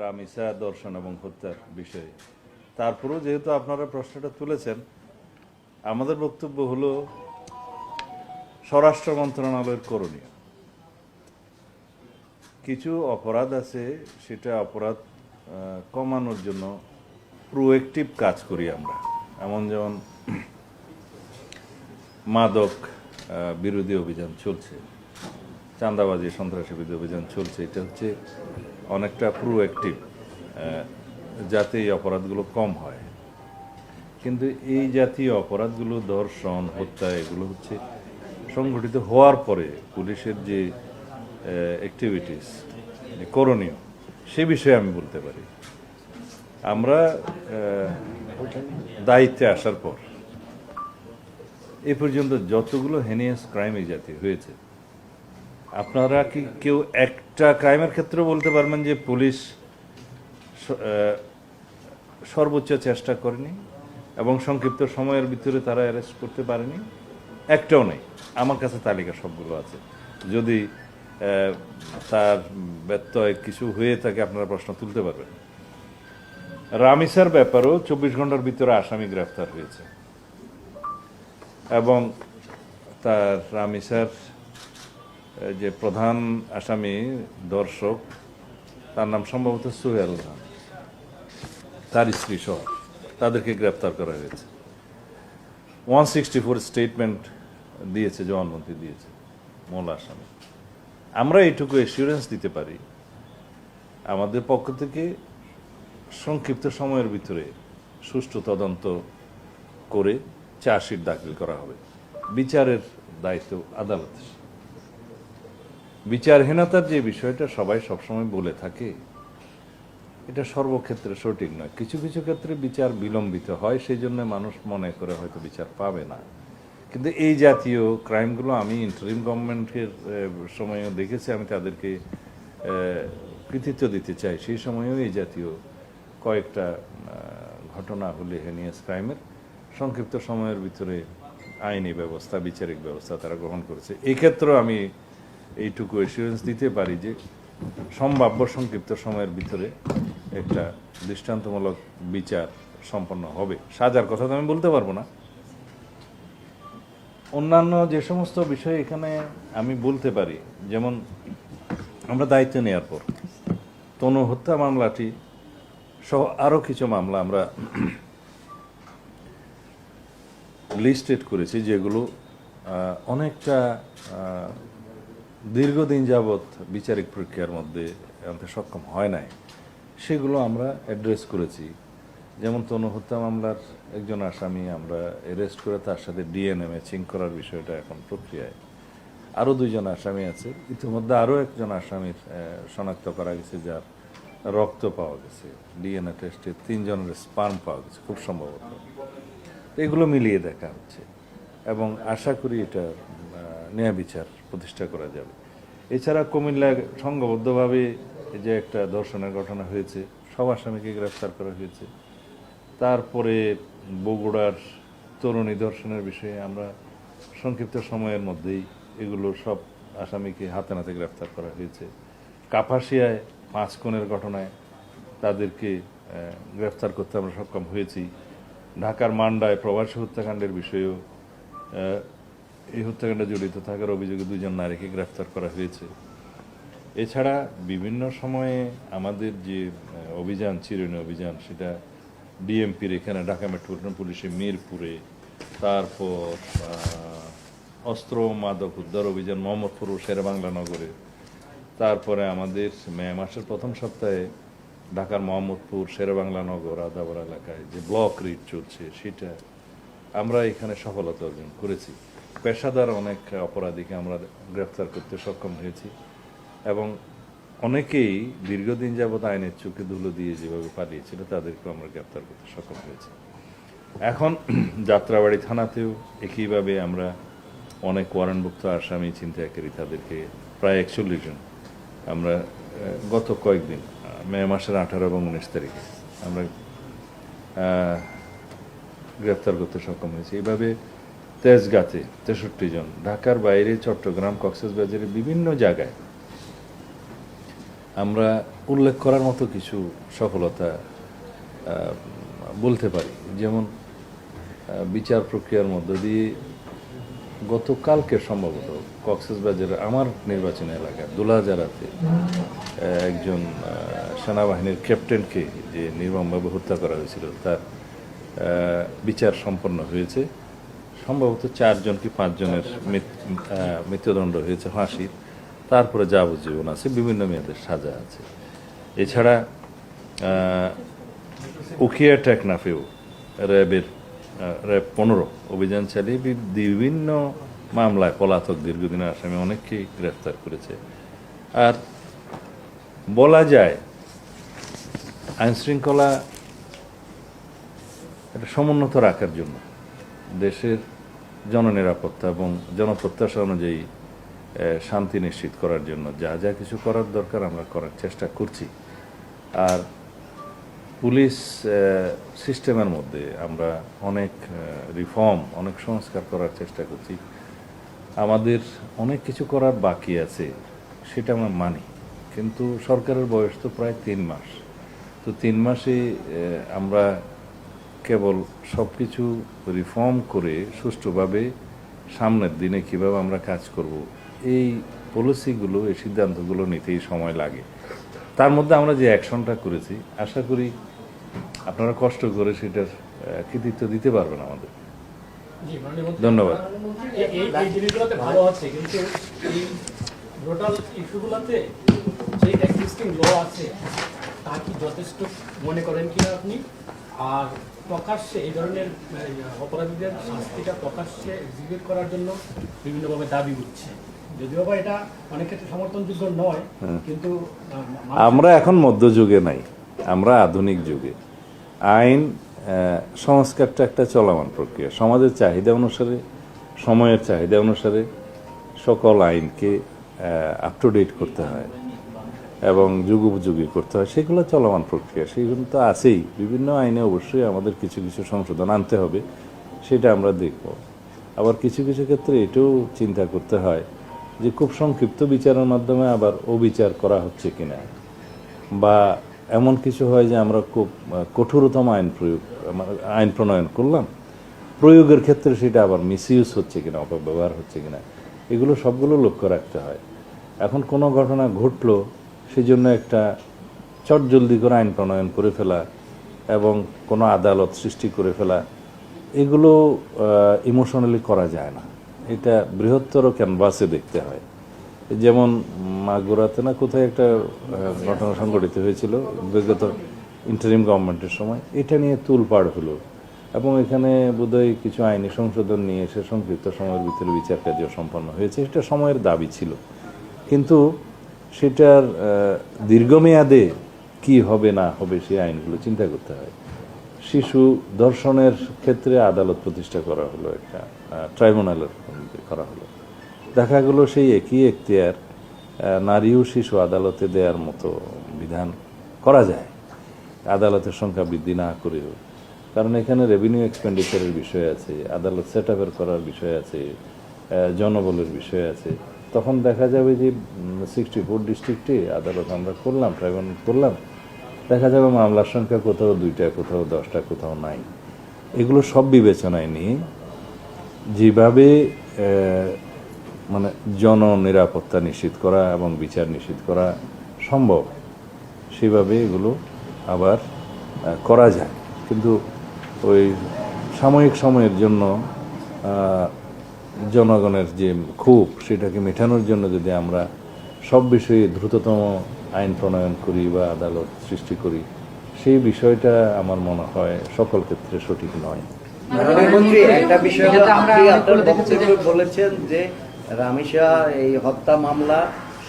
রামিসা দর্শন এবং হত্যার বিষয়ে। তারপরেও যেহেতু আপনারা প্রশ্নটা তুলেছেন, আমাদের বক্তব্য হলো স্বরাষ্ট্র মন্ত্রণালয়ের করণীয়। কিছু অপরাধ আছে, সেটা অপরাধ কমানোর জন্য প্রোঅ্যাক্টিভ কাজ করি আমরা। যেমন মাদক বিরোধী অভিযান চলছে, চাঁদাবাজি সন্ত্রাসী বিরোধী অভিযান চলছে। এটা হচ্ছে অনেকটা প্রোঅ্যাক্টিভ, যাতে এই অপরাধগুলো কম হয়। কিন্তু এই জাতীয় অপরাধগুলো, ধর্ষণ, হত্যা, এগুলো হচ্ছে সংগঠিত হওয়ার পরে পুলিশের যে অ্যাক্টিভিটিস, করণীয়, সে বিষয়ে আমি বলতে পারি। আমরা দায়িত্বে আসার পর এ পর্যন্ত যতগুলো হেনিয়াস ক্রাইম এই জাতীয় হয়েছে, আপনারা কি কেউ একটা ক্রাইমের ক্ষেত্রে বলতে পারবেন যে পুলিশ সর্বোচ্চ চেষ্টা করেনি এবং সংক্ষিপ্ত সময়ের ভিতরে তারা অ্যারেস্ট করতে পারেনি? একটাও নেই। আমার কাছে তালিকা সবগুলো আছে। যদি তার ব্যত্যয় কিছু হয়ে থাকে আপনারা প্রশ্ন তুলতে পারবেন। রামিসার ব্যাপারেও 24 ঘন্টার ভিতরে আসামি গ্রেফতার হয়েছে এবং তার রামিসার যে প্রধান আসামি দর্শক, তার নাম সম্ভবত সোহেল খান, তার স্ত্রী সহ তাদেরকে গ্রেপ্তার করা হয়েছে। 164 স্টেটমেন্ট দিয়েছে, জবানবন্দি দিয়েছে মূল আসামি। আমরা এইটুকু এসিউরেন্স দিতে পারি, আমাদের পক্ষ থেকে সংক্ষিপ্ত সময়ের ভিতরে সুষ্ঠু তদন্ত করে চার্জশিট দাখিল করা হবে। বিচারের দায়িত্ব আদালতের। বিচারহীনতার যে বিষয়টা সবাই সবসময় বলে থাকে, এটা সর্বক্ষেত্রে সঠিক নয়। কিছু কিছু ক্ষেত্রে বিচার বিলম্বিত হয়, সেই জন্য মানুষ মনে করে হয়তো বিচার পাবে না। কিন্তু এই জাতীয় ক্রাইমগুলো আমি ইন্টারিম গভর্নমেন্টের সময়ও দেখেছি। আমি তাদেরকে কৃতিত্ব দিতে চাই। সেই সময়েও এই জাতীয় কয়েকটা ঘটনা হলে হেনিয়াস ক্রাইমের সংক্ষিপ্ত সময়ের ভিতরে আইনি ব্যবস্থা, বিচারিক ব্যবস্থা তারা গ্রহণ করেছে। এই ক্ষেত্রেও আমি এইটুকু এসিউরেন্স দিতে পারি যে সম্ভাব্য সংক্ষিপ্ত সময়ের ভিতরে একটা দৃষ্টান্তমূলক বিচার সম্পন্ন হবে। সাজার কথা তো আমি বলতে পারবো না। অন্যান্য যে সমস্ত বিষয় এখানে আমি বলতে পারি, যেমন আমরা দায়িত্ব নেওয়ার পর তনু হত্যা মামলাটি সহ আরও কিছু মামলা আমরা লিস্টেড করেছি, যেগুলো অনেকটা দীর্ঘদিন যাবৎ বিচারিক প্রক্রিয়ার মধ্যে আনতে সক্ষম হয় নাই। সেগুলো আমরা অ্যাড্রেস করেছি। যেমন তনু হত্যা মামলার একজন আসামি আমরা অ্যারেস্ট করে তার সাথে ডিএনএ ম্যাচিং করার বিষয়টা এখন প্রক্রিয়ায়। আরও 2 জন আসামি আছে। ইতিমধ্যে আরও একজন আসামির শনাক্ত করা গেছে, যার রক্ত পাওয়া গেছে। ডিএনএ টেস্টে 3 জনের স্পার্ম পাওয়া গেছে খুব সম্ভবত। এগুলো মিলিয়ে দেখা হচ্ছে এবং আশা করি এটা ন্যায় বিচার প্রতিষ্ঠা করা যাবে। এছাড়া কুমিল্লা সংঘবদ্ধভাবে যে একটা ধর্ষণের ঘটনা হয়েছে, সব আসামিকে গ্রেফতার করা হয়েছে। তারপরে বগুড়ার তরুণী ধর্ষণের বিষয়ে আমরা সংক্ষিপ্ত সময়ের মধ্যেই এগুলো সব আসামিকে হাতে নাতে গ্রেফতার করা হয়েছে। কাপাসিয়ায় 5 খুনের ঘটনায় তাদেরকে গ্রেফতার করতে আমরা সক্ষম হয়েছি। ঢাকার মান্ডায় প্রবাসী হত্যাকাণ্ডের বিষয়েও এই হত্যাকাণ্ডে জড়িত থাকার অভিযোগে 2 জন নারীকে গ্রেফতার করা হয়েছে। এছাড়া বিভিন্ন সময়ে আমাদের যে অভিযান, চিরুনি অভিযান, সেটা ডিএমপির এখানে ঢাকা মেট্রোপলিটন পুলিশের মিরপুরে, তারপর অস্ত্র মাদক উদ্ধার অভিযান মোহাম্মদপুর ও শেরেবাংলা নগরে, তারপরে আমাদের মে মাসের প্রথম সপ্তাহে ঢাকার মোহাম্মদপুর, শেরেবাংলা নগর, আদাবর এলাকায় যে ব্লক রিট চলছে, সেটা আমরা এখানে সফলতা অর্জন করেছি। পেশাদার অনেক অপরাধীকে আমরা গ্রেফতার করতে সক্ষম হয়েছি এবং অনেকেই দীর্ঘদিন যাবৎ আইনের চোখে ধুলো দিয়ে যেভাবে পালিয়েছিল তাদেরকেও আমরা গ্রেফতার করতে সক্ষম হয়েছি। এখন যাত্রাবাড়ি থানাতেও একইভাবে আমরা অনেক ওয়ারেন্টভুক্ত আসামি ছিনতাইকারী, তাদেরকে প্রায় 41 জন আমরা গত কয়েকদিন মে মাসের 18 এবং 19 তারিখে আমরা গ্রেফতার করতে সক্ষম হয়েছি। এইভাবে তেজগাঁতে 63 জন, ঢাকার বাইরে চট্টগ্রাম, কক্সবাজারের বিভিন্ন জায়গায় আমরা উল্লেখ করার মতো কিছু সফলতা বলতে পারি। যেমন বিচার প্রক্রিয়ার মধ্য দিয়ে গতকালকে সম্ভবত কক্সবাজার আমার নির্বাচনী এলাকা দুলাজারাতে একজন সেনাবাহিনীর ক্যাপ্টেনকে যে নির্মমভাবে হত্যা করা হয়েছিল তার বিচার সম্পন্ন হয়েছে। সম্ভবত 4 জন কি 5 জনের মৃত্যুদণ্ড হয়েছে ফাঁসির, তারপরে যাবজ্জীবন আছে, বিভিন্ন মেয়াদের সাজা আছে। এছাড়া উখিয়া টেকনাফেও র্যাব 15 অভিযান চালিয়ে বিভিন্ন মামলায় পলাতক দীর্ঘদিনের আসামি অনেককেই গ্রেফতার করেছে। আর বলা যায় আইনশৃঙ্খলা এটা সমুন্নত রাখার জন্য দেশের জননিরাপত্তা এবং জনপ্রত্যাশা অনুযায়ী শান্তি নিশ্চিত করার জন্য যা যা কিছু করার দরকার আমরা করার চেষ্টা করছি। আর পুলিশ সিস্টেমের মধ্যে আমরা অনেক রিফর্ম, অনেক সংস্কার করার চেষ্টা করছি। আমাদের অনেক কিছু করার বাকি আছে, সেটা আমরা মানি, কিন্তু সরকারের বয়স তো প্রায় 3 মাস। তো 3 মাসে আমরা কেবল সব কিছু রিফর্ম করে সুষ্ঠুভাবে সামনের দিনে কিভাবে আমরা কাজ করব, এই পলিসিগুলো, এই সিদ্ধান্তগুলো নিতেই সময় লাগে। তার মধ্যে আমরা যে অ্যাকশনটা করেছি, আশা করি আপনারা কষ্ট করে সেটার কৃতিত্ব দিতে পারবেন আমাদের। ধন্যবাদ। এই জিনিসগুলোতে ভালো আছে, কিন্তু এই টোটাল ইস্যুগুলোতে যে এক্সিস্টিং ল আছে তা কি যথেষ্ট মনে করেন কিনা আপনি? আর প্রকাশ্যে এই ধরনের অপরাধীদের শাস্তিটা প্রকাশ্যে এক্সিকিউট করার জন্য বিভিন্নভাবে দাবি উঠছে, যদিও বা এটা অনেক ক্ষেত্রে সমর্থনযোগ্য নয়, কিন্তু আমরা এখন মধ্যযুগে নাই, আমরা আধুনিক যুগে। আইন সংস্কারটা একটা চলমান প্রক্রিয়া। সমাজের চাহিদা অনুসারে, সময়ের চাহিদা অনুসারে সকল আইনকে আপ টু ডেট করতে হয় এবং যুগোপযোগী করতে হয়, সেগুলো চলমান প্রক্রিয়া। সেগুলো তো আছেই। বিভিন্ন আইনে অবশ্যই আমাদের কিছু কিছু সংশোধন আনতে হবে, সেটা আমরা দেখব। আবার কিছু কিছু ক্ষেত্রে এটাও চিন্তা করতে হয় যে খুব সংক্ষিপ্ত বিচারের মাধ্যমে আবার অবিচার করা হচ্ছে কিনা, বা এমন কিছু হয় যে আমরা খুব কঠোরতম আইন প্রণয়ন করলাম, প্রয়োগের ক্ষেত্রে সেটা আবার মিসইউজ হচ্ছে কিনা, অপব্যবহার হচ্ছে কিনা, এগুলো সবগুলো লক্ষ্য রাখতে হয়। এখন কোনো ঘটনা ঘটলো, সেজন্য একটা চটজলদি করে আইন প্রণয়ন করে ফেলা এবং কোনো আদালত সৃষ্টি করে ফেলা, এগুলো ইমোশনালি করা যায় না। এটা বৃহত্তর ক্যানভাসে দেখতে হয়। যেমন মাগুরাতে না কোথায় একটা ঘটনা সংঘটিত হয়েছিল বিগত ইন্টারিম গভর্নমেন্টের সময়, এটা নিয়ে তুলপাড় হলো এবং এখানে বোধহয় কিছু আইনি সংশোধন নিয়ে এসে সংক্ষিপ্ত সময়ের ভিতরে বিচার কার্য সম্পন্ন হয়েছে। এটা সময়ের দাবি ছিল, কিন্তু সেটার দীর্ঘমেয়াদে কি হবে না হবে সেই আইনগুলো চিন্তা করতে হয়। শিশু ধর্ষণের ক্ষেত্রে আদালত প্রতিষ্ঠা করা হলো, একটা ট্রাইব্যুনালের করা হলো। দেখা গেল সেই একই এখতিয়ার নারী ও শিশু আদালতে দেওয়ার মতো বিধান করা যায়, আদালতের সংখ্যা বৃদ্ধি না করেও। কারণ এখানে রেভিনিউ এক্সপেন্ডিচারের বিষয় আছে, আদালত সেট আপের করার বিষয় আছে, জনবলের বিষয় আছে। তখন দেখা যাবে যে 64 ডিস্ট্রিক্টে আদালত আমরা করলাম, ট্রাইব্যুনাল করলাম, দেখা যাবে মামলার সংখ্যা কোথাও 2টা, কোথাও 10টা, কোথাও নাই। এগুলো সব বিবেচনায় নিয়ে যেভাবে মানে জননিরাপত্তা নিশ্চিত করা এবং বিচার নিশ্চিত করা সম্ভব, সেভাবে এগুলো আবার করা যায়। কিন্তু ওই সাময়িক সময়ের জন্য জনগণের যে ক্ষোভ, সেটাকে মেটানোর জন্য যদি আমরা সব বিষয়ে দ্রুততম আইন প্রণয়ন করি বা আদালত সৃষ্টি করি, সেই বিষয়টা আমার মনে হয় সকল ক্ষেত্রে সঠিক নয়। প্রধানমন্ত্রী, একটা বিষয় হলো আপনি আপনার বক্তব্যে বলেছেন যে রামিশা এই হত্যা মামলা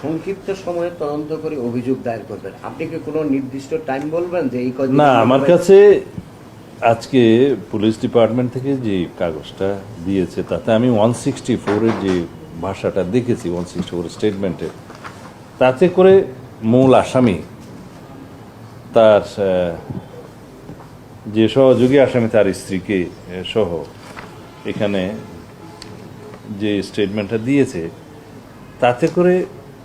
সংক্ষিপ্ত সময়ে তদন্ত করে অভিযোগ দায়ের করবেন। আপনি কি কোনো নির্দিষ্ট টাইম বলবেন যে এই কদিন? না, আমার কাছে আজকে পুলিশ ডিপার্টমেন্ট থেকে যে কাগজটা দিয়েছে তাতে আমি 164-এর যে ভাষাটা দেখেছি, 164 স্টেটমেন্টে, তাতে করে মূল আসামি তার যে সহযোগী আসামি তার স্ত্রীকে সহ এখানে যে স্টেটমেন্টটা দিয়েছে, তাতে করে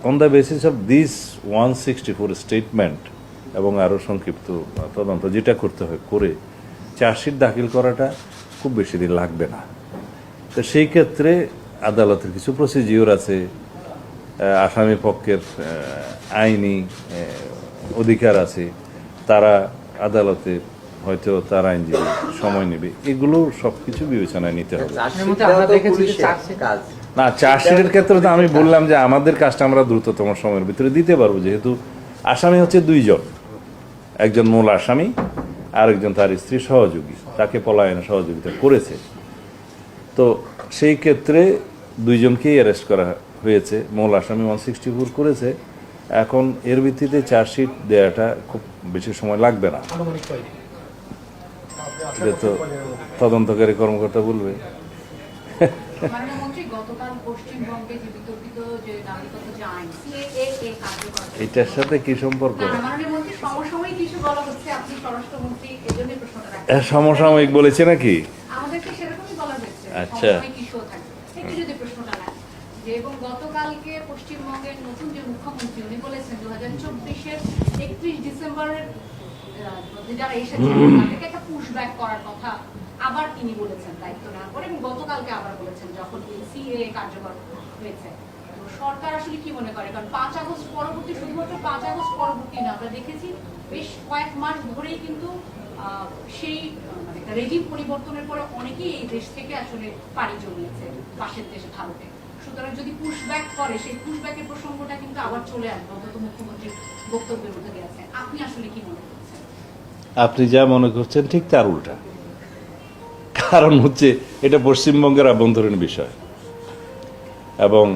on the basis of this 164 statement এবং আরও সংক্ষিপ্ত তদন্ত যেটা করতে হয় করে চার্জশিট দাখিল করাটা খুব বেশি দিন লাগবে না। তো সেই ক্ষেত্রে আদালতের কিছু প্রসিজিওর আছে, আসামি পক্ষের আইনি অধিকার আছে, তারা আদালতে হয়তো তার আইনজীবী সময় নেবে, এগুলো সব কিছু বিবেচনায় নিতে হবে। আমরা দেখেছি যে চার্জশিট কাজ না, চার্জশিটের ক্ষেত্রে তো আমি বললাম যে আমাদের কাজটা আমরা দ্রুততম সময়ের ভিতরে দিতে পারবো, যেহেতু আসামি হচ্ছে দুইজন, একজন মূল আসামি আর একজন তার স্ত্রী সহযোগী, তাকে পলায়নে সহযোগিতা করেছে। তো সেই ক্ষেত্রে দুইজনকেই অ্যারেস্ট করা হয়েছে, মূল আসামি 164 করেছে। এখন এর ভিত্তিতে চার্জশিট দেওয়াটা খুব বেশি সময় লাগবে না, আনুমানিক কয়দিন? এটা তো তদন্তকারী কর্মকর্তা বলবে। মাননীয় মন্ত্রী, গতকাল পশ্চিমবঙ্গে যে বিতর্কিত যে নাগরিকত্ব যে আইন সিএএ কার্যকর হয়েছে, এটার সাথে কি সম্পর্ক? না, মাননীয় মন্ত্রী সমসাময়িক কিছু বলা হচ্ছে, আপনি স্বরাষ্ট্রমন্ত্রী, এজন্যই প্রশ্নটা রাখছেন। সমসাময়িক বলেছে নাকি? আমাদেরকে সেরকমই বলা হয়েছে, আচ্ছা। সমসাময়িক ইস্যুও থাকে। একটু যদি প্রশ্নটা নেন যে, এবং গতকালকে পশ্চিমবঙ্গের নতুন যে মুখ্যমন্ত্রী উনি বলেছেন 2024-এর 31 ডিসেম্বরের মধ্যে যারা এসেছেন তাদেরকে একটা পুশব্যাক করার কথা আবার তিনি বলেছেন দায়িত্ব নেওয়ার পরে, এবং গতকালকে আবার বলেছেন যখন সিএএ কার্যকর হয়েছে। তো সরকার আসলে কি মনে করে? কারণ 5 আগস্ট পরবর্তী, শুধুমাত্র 5 আগস্ট পরবর্তী না, আমরা দেখেছি বেশ কয়েক মাস ধরেই কিন্তু সেই মানে রেজিম পরিবর্তনের পরে অনেকেই এই দেশ থেকে আসলে পাড়ি জমিয়েছে পাশের দেশে ভারতে। সুতরাং যদি পুশব্যাক করে, সেই পুশব্যাকের প্রসঙ্গটা কিন্তু আবার চলে আসবে, অন্তত মুখ্যমন্ত্রীর বক্তব্যের মধ্যে গেছে। আপনি আসলে কি মনে করছেন? আপনি যা মনে করছেন ঠিক তার উল্টা। কারণ হচ্ছে এটা পশ্চিমবঙ্গের আভ্যন্তরীণ বিষয় এবং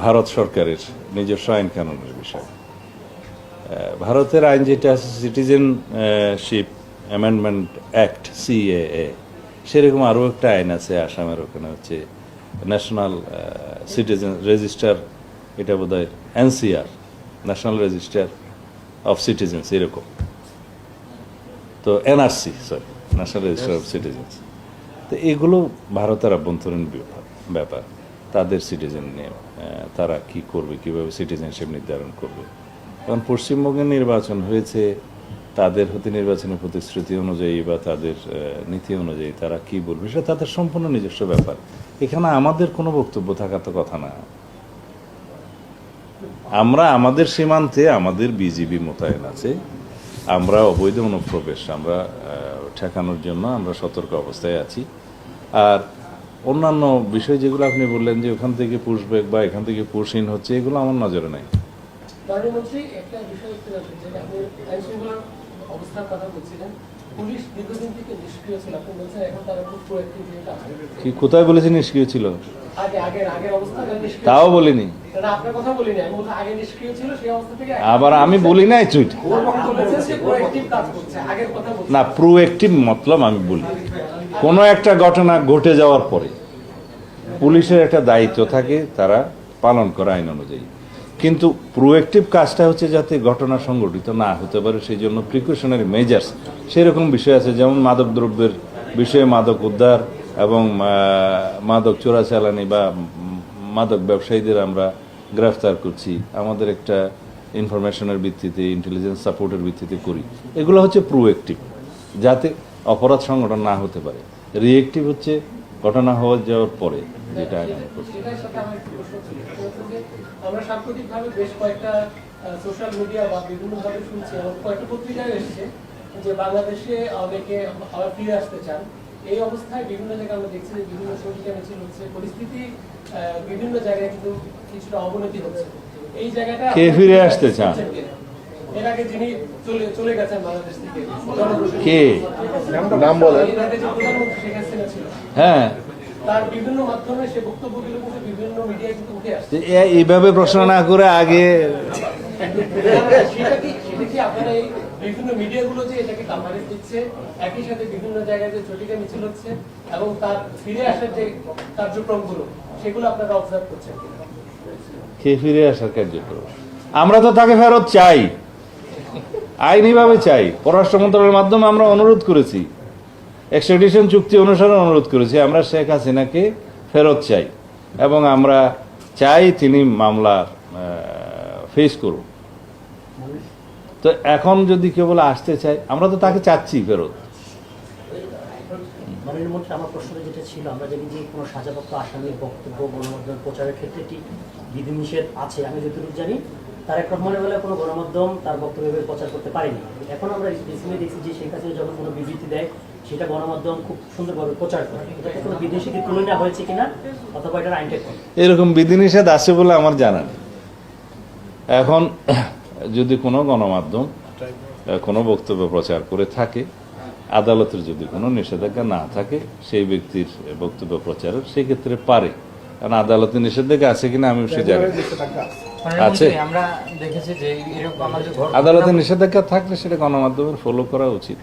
ভারত সরকারের নিজস্ব আইন কানুনের বিষয়। ভারতের আইন যেটা আছে সিটিজেনশিপ অ্যামেন্ডমেন্ট অ্যাক্ট সিএএ, সেরকম আরও একটা আইন আছে আসামের, ওখানে হচ্ছে ন্যাশনাল সিটিজেন রেজিস্টার, এটা বোধহয় NCR, national register of citizens এরকম। তো NRC, sorry, national register of citizens. তো এগুলো ভারতের আভ্যন্তরীণ ব্যাপার, তাদের সিটিজেন নিয়ে তারা কি করবে, কিভাবে সিটিজেনশিপ নির্ধারণ করবে। কারণ পশ্চিমবঙ্গের নির্বাচন হয়েছে, তাদের হতে নির্বাচনের প্রতিশ্রুতি অনুযায়ী বা তাদের নীতি অনুযায়ী তারা কি বলবে সেটা তাদের সম্পূর্ণ নিজস্ব ব্যাপার। এখানে আমাদের কোনো বক্তব্য থাকার তো কথা না। আমরা আমাদের সীমান্তে আমাদের বিজিবি মোতায়েন আছে, আমরা অবৈধ অনুপ্রবেশ আমরা ঠেকানোর জন্য আমরা সতর্ক অবস্থায় আছি। আর অন্যান্য বিষয় যেগুলো আপনি বললেন যে ওখান থেকে পুশব্যাক বা এখান থেকে পুশইন হচ্ছে, এগুলো আমার নজরে নাই। মাননীয় মন্ত্রী, একটা বিষয় একটু জানতে চাই, আপনি আইন শৃঙ্খলার অবস্থার কথা বলছিলেন, পুলিশ দীর্ঘদিন থেকে নিষ্ক্রিয় ছিল, আপনি বলছেন এখন তারা খুব প্রোঅ্যাক্টিভ কি কোথায় বলেছি নিষ্ক্রিয় ছিল? আগের অবস্থাটা নিষ্ক্রিয়। তাও বলিনি। না, আপনার কথা বলিনি, আমি বলছি আগে নিষ্ক্রিয় ছিল, সেই অবস্থা থেকে আবার আমি বলি নাই চুইট বলেছেন যে প্রোঅ্যাক্টিভ কাজ করছে, আগের কথা বলছেন না। প্রোঅ্যাক্টিভ মতলব আমি বলি কোনো একটা ঘটনা ঘটে যাওয়ার পরে পুলিশের একটা দায়িত্ব থাকে তারা পালন করে আইন অনুযায়ী, কিন্তু প্রোঅ্যাক্টিভ কাজটা হচ্ছে যাতে ঘটনা সংঘটিত না হতে পারে সেই জন্য প্রিকশনারি মেজার্স সেরকম বিষয় আছে। যেমন মাদক দ্রব্যের বিষয়ে মাদক উদ্ধার এবং মাদক চোরাচালানি বা মাদক ব্যবসায়ীদের আমরা গ্রেফতার করছি, আমাদের একটা ইনফরমেশনের ভিত্তিতে, ইন্টেলিজেন্স সাপোর্টের ভিত্তিতে করি। এগুলো হচ্ছে প্রোঅ্যাক্টিভ, যাতে অপরাধ সংগঠন না হতে পারে। রিঅ্যাক্টিভ হচ্ছে ঘটনা হওয়া যাওয়ার পরে যেটা আগামী করছে। সেটার সাথে আমার একটু প্রশ্ন ছিল, সেটা হচ্ছে যে আমরা সাম্প্রতিকভাবে বেশ কয়েকটা সোশ্যাল মিডিয়া বা বিভিন্নভাবে শুনছি, এবং কয়েকটা পত্রিকায় এসেছে যে বাংলাদেশে অনেকে আবার ফিরে আসতে চান। এই অবস্থায় বিভিন্ন জায়গায় আমরা দেখছি যে বিভিন্ন সরিষা মিছিল হচ্ছে, পরিস্থিতি বিভিন্ন জায়গায় কিন্তু কিছুটা অবনতি হচ্ছে। এই জায়গাটা কে ফিরে আসতে চান? এর আগে যিনি চলে গেছেন বাংলাদেশ থেকে, কে নাম বলেন। এর আগে যে প্রধানমন্ত্রী শেখ হাসিনা ছিল, হ্যাঁ, তার বিভিন্ন মাধ্যমে সে বক্তব্যগুলো কিন্তু বিভিন্ন মিডিয়ায় কিন্তু উঠে আসছে। এইভাবে প্রশ্ন না করে আগে সেটা কি আপনারা এই বিভিন্ন মিডিয়াগুলো যে এটাকে কাভারেজ দিচ্ছে, একই সাথে বিভিন্ন জায়গায় যে ঝটিকা মিছিল হচ্ছে এবং তার ফিরে আসার যে কার্যক্রমগুলো সেগুলো আপনারা অবজার্ভ করছেন কিনা? কে ফিরে আসার কার্যক্রম? আমরা তো তাকে ফেরত চাই, আইনিভাবে চাই। পররাষ্ট্র মন্ত্রণালয়ের মাধ্যমে আমরা অনুরোধ করেছি, এক্সট্রাডিশন চুক্তি অনুসারে অনুরোধ করেছি, আমরা শেখ হাসিনাকে ফেরত চাই এবং আমরা চাই তিনি মামলার ফেস করব। তো এখন যদি কেউ বলে আসতে চায়, আমরা তো তাকে চাচ্ছি ফেরত। মাননীয় মন্ত্রী, আমার প্রশ্নটা যেটা ছিল, আমরা জানি যে কোনো সাজাপ্রাপ্ত আসামির বক্তব্য গণমাধ্যমে প্রচারের ক্ষেত্রে একটি বিধিনিষেধ আছে। আমি যতটুকু জানি তারেক রহমানের বেলায় কোনো গণমাধ্যম তার বক্তব্য এভাবে প্রচার করতে পারেনি। এখন আমরা রিসেন্টলি দেখছি যে শেখ হাসিনা যখন কোনো বিবৃতি দেয় সেটা গণমাধ্যম খুব সুন্দরভাবে প্রচার করে। এটাকে কোনো বিদেশি কি তুলে নেওয়া হয়েছে কিনা, অথবা এটার আইনটা কি? এরকম বিধিনিষেধ আছে বলে আমার জানা নেই। এখন যদি কোনো গণমাধ্যম কোনো বক্তব্য প্রচার করে থাকে, আদালতের যদি কোনো নিষেধাজ্ঞা না থাকে সেই ব্যক্তির বক্তব্য প্রচারের, সেক্ষেত্রে পারে। কারণ আদালতের নিষেধাজ্ঞা আছে কিনা আমি সে জানি না। আছে। আমরা দেখেছি যে এরকম আমাদের আদালতের নিষেধাজ্ঞা থাকলে সেটা গণমাধ্যমের ফলো করা উচিত।